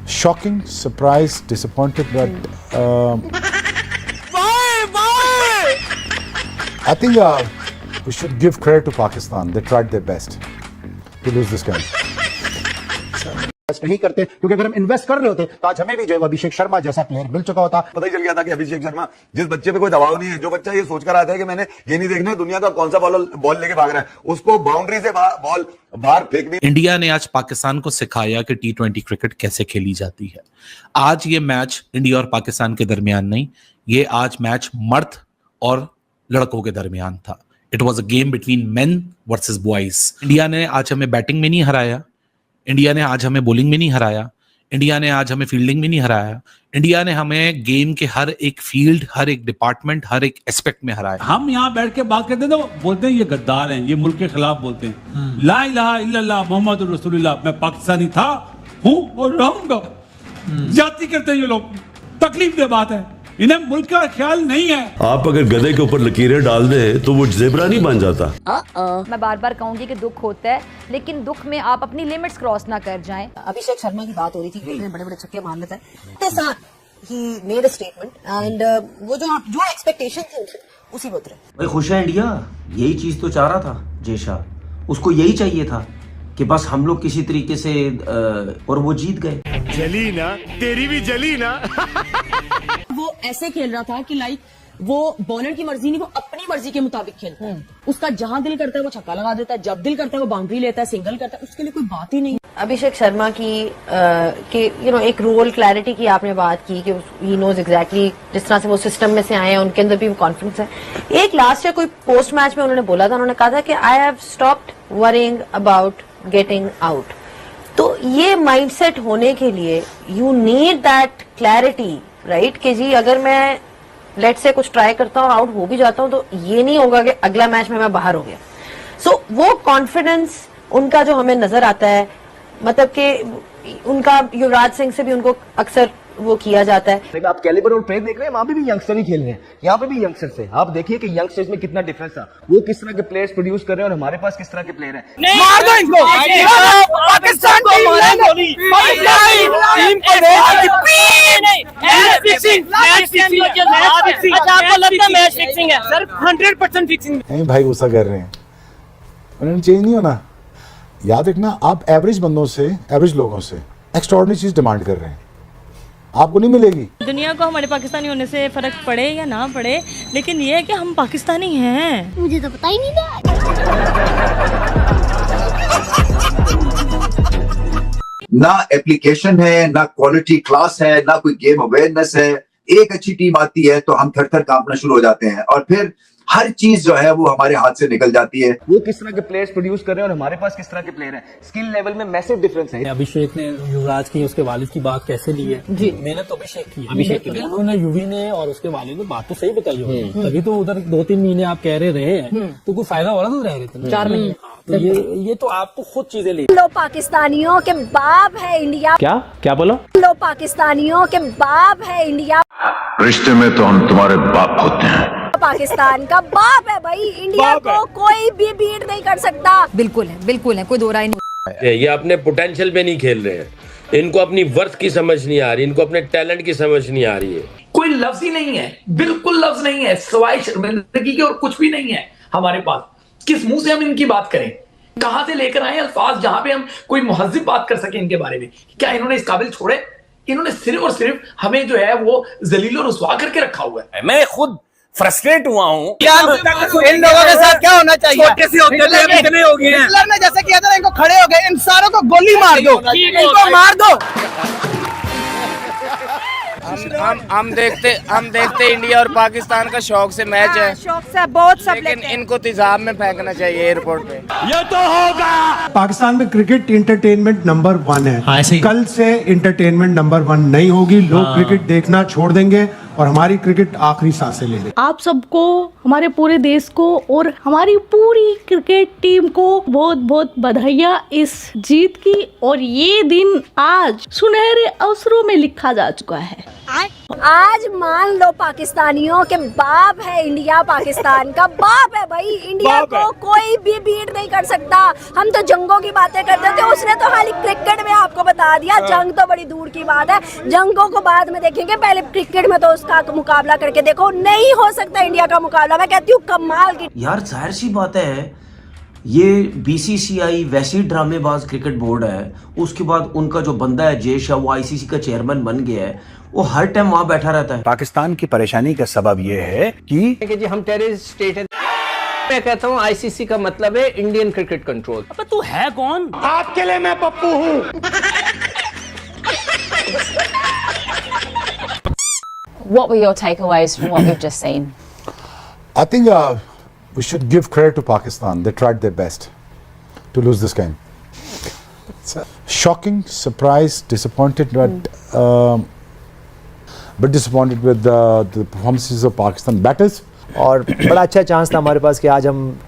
Shocking, surprised, disappointed, but Why? I think we should give credit to Pakistan. They tried their best to lose this game. Invest नहीं करते, क्योंकि अगर हम invest कर रहे होते तो आज हमें भी जो है अभिषेक शर्मा जैसा प्लेयर मिल चुका होता। पता ही चल गया था कि अभिषेक शर्मा, जिस बच्चे पे कोई दबाव नहीं है, जो बच्चा ये सोच कर आता है कि मैंने ये नहीं देखना है दुनिया का कौन सा बॉल लेके भाग रहा है, उसको बाउंड्री से बॉल बाहर फेंकनी। इंडिया ने आज पाकिस्तान को सिखाया कि T20 क्रिकेट कैसे खेली जाती है। आज ये मैच इंडिया और पाकिस्तान के दरमियान नहीं, ये आज मैच मर्द और लड़कों के दरमियान था। It was a game between main versus boys. India ने आज हमें बैटिंग में नहीं हराया, इंडिया ने आज हमें बॉलिंग में नहीं हराया, इंडिया ने आज हमें फील्डिंग में नहीं हराया, इंडिया ने हमें गेम के हर एक फील्ड, हर एक डिपार्टमेंट, हर एक एस्पेक्ट में हराया। हम यहाँ बैठ के बात करते हैं तो बोलते हैं ये गद्दार हैं, ये मुल्क के खिलाफ बोलते हैं। ला इलाहा इल्लल्लाह मोहम्मद रसूलुल्लाह, मैं पाकिस्तानी था, हूँ और रहूंगा। जाति करते हैं ये लोग, तकलीफ दे बात है, इन्हें मुल्क का ख्याल नहीं है। आप अगर गधे के ऊपर लकीरें डाल दें तो वो ज़ेब्रा नहीं बन जाता। मैं बार बार कहूंगी कि दुख होता है, लेकिन दुख में आप अपनी लिमिट्स क्रॉस ना कर जाएं। अभिषेक शर्मा की बात हो रही थी, बड़े बड़े छक्के मार लेता है, he made a statement and वो जो एक्सपेक्टेशन थी उसी पे उतरे। भाई खुश है इंडिया, यही चीज तो चाह रहा था जेशा, उसको यही चाहिए था कि बस हम लोग किसी तरीके से और वो जीत गए। जली ना, तेरी भी जली ना। वो ऐसे खेल रहा था कि लाइक वो बॉलर की मर्जी नहीं, वो अपनी मर्जी के मुताबिक खेलता है। उसका जहां दिल करता है वो छक्का लगा देता है, जब दिल करता है वो बाउंड्री लेता है, सिंगल करता है, उसके लिए कोई बात ही नहीं। अभिषेक शर्मा की एक रोल क्लैरिटी की आपने बात की कि ही नोज एग्जैक्टली, जिस तरह से वो सिस्टम में से आए हैं उनके अंदर भी वो कॉन्फिडेंस है। एक लास्ट ईयर कोई पोस्ट मैच में उन्होंने बोला था, उन्होंने कहा था कि I have stopped worrying about getting out. तो ये माइंडसेट होने के लिए you need that clarity, right, कि जी अगर मैं लेट से कुछ ट्राई करता हूँ, आउट हो भी जाता हूँ, तो ये नहीं होगा कि अगला मैच में मैं बाहर हो गया। सो वो कॉन्फिडेंस उनका जो हमें नजर आता है, मतलब कि उनका युवराज सिंह से भी उनको अक्सर वो किया जाता है। आप कैलिबर और प्लेयर देख रहे हैं, वहां पे भी यंगस्टर ही खेल रहे हैं, यहाँ पे भी यंगस्टर्स है। आप देखिए कि यंगस्टर्स में कितना डिफरेंस था, वो किस तरह के प्लेयर्स प्रोड्यूस कर रहे हैं और हमारे पास किस तरह के प्लेयर हैं। मार दो इनको, पाकिस्तान टीम मैच फिक्सिंग है सर, 100% फिक्सिंग। नहीं भाई, गुस्सा कर रहे हैं, उन्होंने चेंज नहीं होना। याद रखना, आप एवरेज बंदों से, एवरेज लोगों से एक्स्ट्राऑर्डिनरी चीज डिमांड कर रहे हैं, आपको नहीं मिलेगी। दुनिया को हमारे पाकिस्तानी होने से फर्क पड़े या ना पड़े, लेकिन ये है कि हम पाकिस्तानी हैं। मुझे तो पता ही नहीं था। ना एप्लीकेशन है, ना क्वालिटी क्लास है, ना कोई गेम अवेयरनेस है। एक अच्छी टीम आती है तो हम थर थर कांपना शुरू हो जाते हैं और फिर हर चीज जो है वो हमारे हाथ से निकल जाती है। वो किस तरह के प्लेयर्स प्रोड्यूस कर रहे हैं और हमारे पास किस तरह के प्लेयर हैं, स्किल लेवल में मैसिव डिफरेंस है। अभिषेक ने युवराज की, उसके वालिद की बात कैसे ली है जी, मैंने तो अभिषेक की, उन्होंने युवी ने और उसके वालिद ने बात तो सही बताई होगी, तभी तो उधर 2-3 महीने आप कह रहे हैं, तो कोई फायदा हो रहा था रह रहे थे 4 महीने। तो ये तो आप तो खुद चीजें ले लो पाकिस्तानियों के बाप है इंडिया। क्या बोलो? लो पाकिस्तानियों के बाप है इंडिया। रिश्ते में तो हम तुम्हारे बाप होते हैं। पाकिस्तान का बाप है भाई, इंडिया को कोई भी बीट नहीं कर सकता। बिल्कुल है, कोई दो राय नहीं। ये अपने पोटेंशियल पे नहीं खेल रहे हैं, इनको अपनी वर्थ की समझ नहीं आ रही, इनको अपने टैलेंट की समझ नहीं आ रही है। कोई लफ्ज ही नहीं है, बिल्कुल लफ्ज नहीं है, सिवाय शर्मिंदगी के और कुछ भी नहीं है हमारे पास। किस मुंह से हम इनकी बात करें, कहां से लेकर आए अल्फाज जहां पे हम कोई मुहज्जिब बात कर सके इनके बारे में? क्या इन्होंने इस काबिल छोड़े? इन्होंने सिर्फ और सिर्फ हमें जो है वो जलील और रुसवा करके रखा हुआ है। मैं खुद फ्रस्ट्रेट हुआ हूँ। इन लोगों के साथ क्या होना चाहिए? छोटे से होते थे, इतने हो गए हैं। हिटलर ने जैसे किया था, इनको खड़े हो गए, इन सारों को गोली मार दो, इनको मार दो। हम देखते इंडिया और पाकिस्तान का शौक से मैच है, शौक से बहुत सब, लेकिन इनको तेजाब में फेंकना चाहिए एयरपोर्ट पे। ये तो होगा। पाकिस्तान में क्रिकेट इंटरटेनमेंट नंबर 1 है, कल से इंटरटेनमेंट नंबर 1 नहीं होगी। लोग क्रिकेट देखना छोड़ देंगे और हमारी क्रिकेट आखिरी सांसें ले लेगी। आप सबको, हमारे पूरे देश को और हमारी पूरी क्रिकेट टीम को बहुत बहुत बधाइयाँ इस जीत की। और ये दिन आज सुनहरे अवसरों में लिखा जा चुका है। आज मान लो पाकिस्तानियों के बाप है इंडिया, पाकिस्तान का बाप है भाई। इंडिया को कोई भी बीट नहीं कर सकता। हम तो जंगों की बातें करते थे, उसने तो खाली क्रिकेट में आपको बता दिया। जंग तो बड़ी दूर की बात है, जंगों को बाद में देखेंगे, पहले क्रिकेट में तो उसका मुकाबला करके देखो। नहीं हो सकता इंडिया का मुकाबला। मैं कहती हूँ कमाल की। यार जाहिर सी बात है, ये बीसीसीआई वैसी ड्रामेबाज क्रिकेट बोर्ड है, उसके बाद उनका जो बंदा है जय शाह, वो आईसीसी का चेयरमैन बन गया है, वो हर टाइम वहां बैठा रहता है। पाकिस्तान की परेशानी का सबब ये है कि जी हम टेररिस्ट स्टेट है। मैं कहता हूँ आईसीसी का मतलब है इंडियन क्रिकेट कंट्रोल। अब तू है कौन? आपके लिए मैं पप्पू हूँ। What were your takeaways from what we've just seen? I think we should give credit to Pakistan. They tried their best to lose this game. It's shocking, surprised, disappointed, but disappointed with the performances of Pakistan batters. और बड़ा अच्छा chance था हमारे पास कि आज हम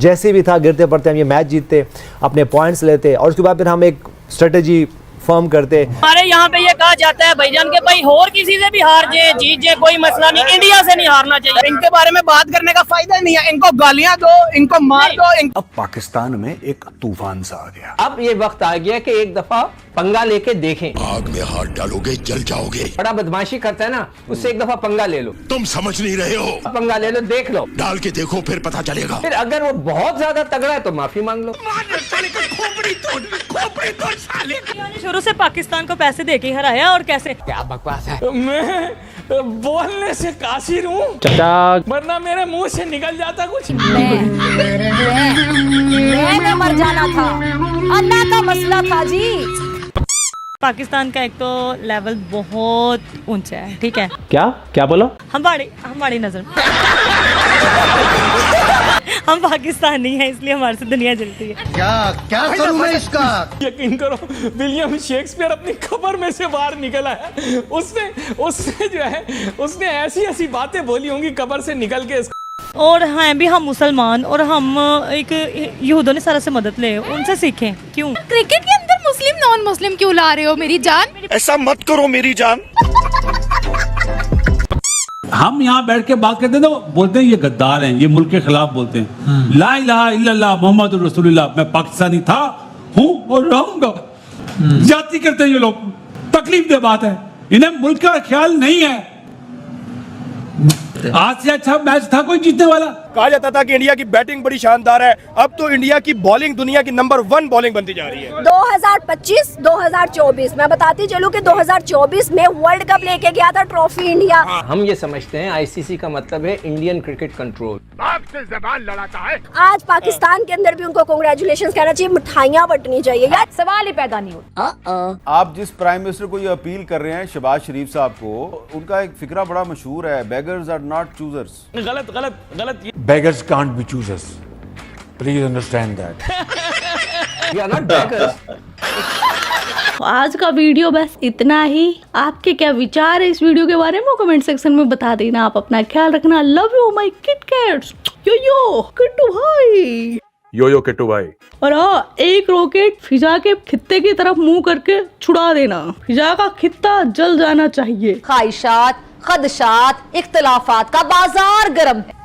जैसे भी था गिरते पड़ते हम ये मैच जीतते, अपने पॉइंट्स लेते और उसके बाद फिर हम एक स्ट्रेटेजी फॉर्म करते। हमारे यहाँ पे ये कहा जाता है भाईजान के भाई और किसी से भी हार जाए जीत जाए कोई मसला नहीं, इंडिया से नहीं हारना चाहिए। इनके बारे में बात करने का फायदा नहीं है, इनको गालियां दो, इनको मार दो। अब पाकिस्तान में एक तूफान सा आ गया। अब ये वक्त आ गया कि एक दफा पंगा लेके देखें। आग में हाथ डालोगे जल जाओगे। बड़ा बदमाशी करता है ना, उससे एक दफा पंगा ले लो। तुम समझ नहीं रहे हो। पंगा ले लो, देख लो, डाल के देखो फिर पता चलेगा। फिर अगर वो बहुत ज्यादा तगड़ा है तो माफी मांग लो। शुरू से पाकिस्तान को पैसे दे के हराया और कैसे? क्या बकवास है। मैं बोलने से कासिर हूँ, वरना मेरे मुंह से निकल जाता कुछ। मैंने मर जाना था, अल्लाह का मसला था जी। पाकिस्तान का एक तो लेवल बहुत ऊंचा है, ठीक है? क्या बोलो? हमारी नजर हम पाकिस्तानी हैं, इसलिए हमारे से दुनिया जलती है। क्या करूं मैं इसका? यकीन करो, विलियम शेक्सपियर अपनी खबर में से बाहर निकला है। उसने जो है, उसने ऐसी बातें बोली होंगी कब्र से निकल के। और हैं भी हम मुसलमान, और हम एक यहूदों ने सारा से मदद ले, उनसे सीखें। क्यों क्रिकेट के अंदर मुस्लिम नॉन मुस्लिम क्यों ला रहे हो मेरी जान? ऐसा मत करो मेरी जान। हम यहाँ बैठ के बात करते हैं तो बोलते हैं ये गद्दार हैं, ये मुल्क के खिलाफ बोलते हैं। ला इलाहा इल्लल्लाह मोहम्मद रसूलुल्लाह, मैं पाकिस्तानी था, हूँ और रहूंगा। जाति करते हैं ये लोग, तकलीफ दे बात है, इन्हें मुल्क का ख्याल नहीं है। आज से अच्छा मैच था कोई जीतने वाला? कहा जाता था कि इंडिया की बैटिंग बड़ी शानदार है, अब तो इंडिया की बॉलिंग दुनिया की नंबर 1 बॉलिंग बनती जा रही है। 2025-2024 मैं बताती चलूं कि 2024 में वर्ल्ड कप लेके गया था ट्रॉफी इंडिया। हम ये समझते हैं आईसीसी का मतलब है इंडियन क्रिकेट कंट्रोल। से ज़बान लड़ाता है। आज पाकिस्तान के अंदर भी उनको कांग्रेचुलेशंस कहना चाहिए, मिठाइयाँ बंटनी चाहिए यार। सवाल ही पैदा नहीं होता। आप जिस प्राइम मिनिस्टर को ये अपील कर रहे हैं शहबाज शरीफ साहब को, उनका एक फिक्रा बड़ा मशहूर है, बेगर्स आर नॉट चूजर्स। गलत। Beggars can't be choosers. Please understand that. We are not beggars. आज का वीडियो बस इतना ही। आपके क्या विचार है इस वीडियो के बारे में कमेंट सेक्शन में बता देना। आप अपना ख्याल रखना। Love you my kit cats. Yo Kittu भाई। यो किट्टू भाई। और हाँ, एक रॉकेट फिजा के खित्ते की तरफ मुंह करके छुड़ा देना। फिजा का खित्ता जल जाना चाहिए। ख्वाहिशात, खदशात, इख्तलाफात का बाजार गर्म है।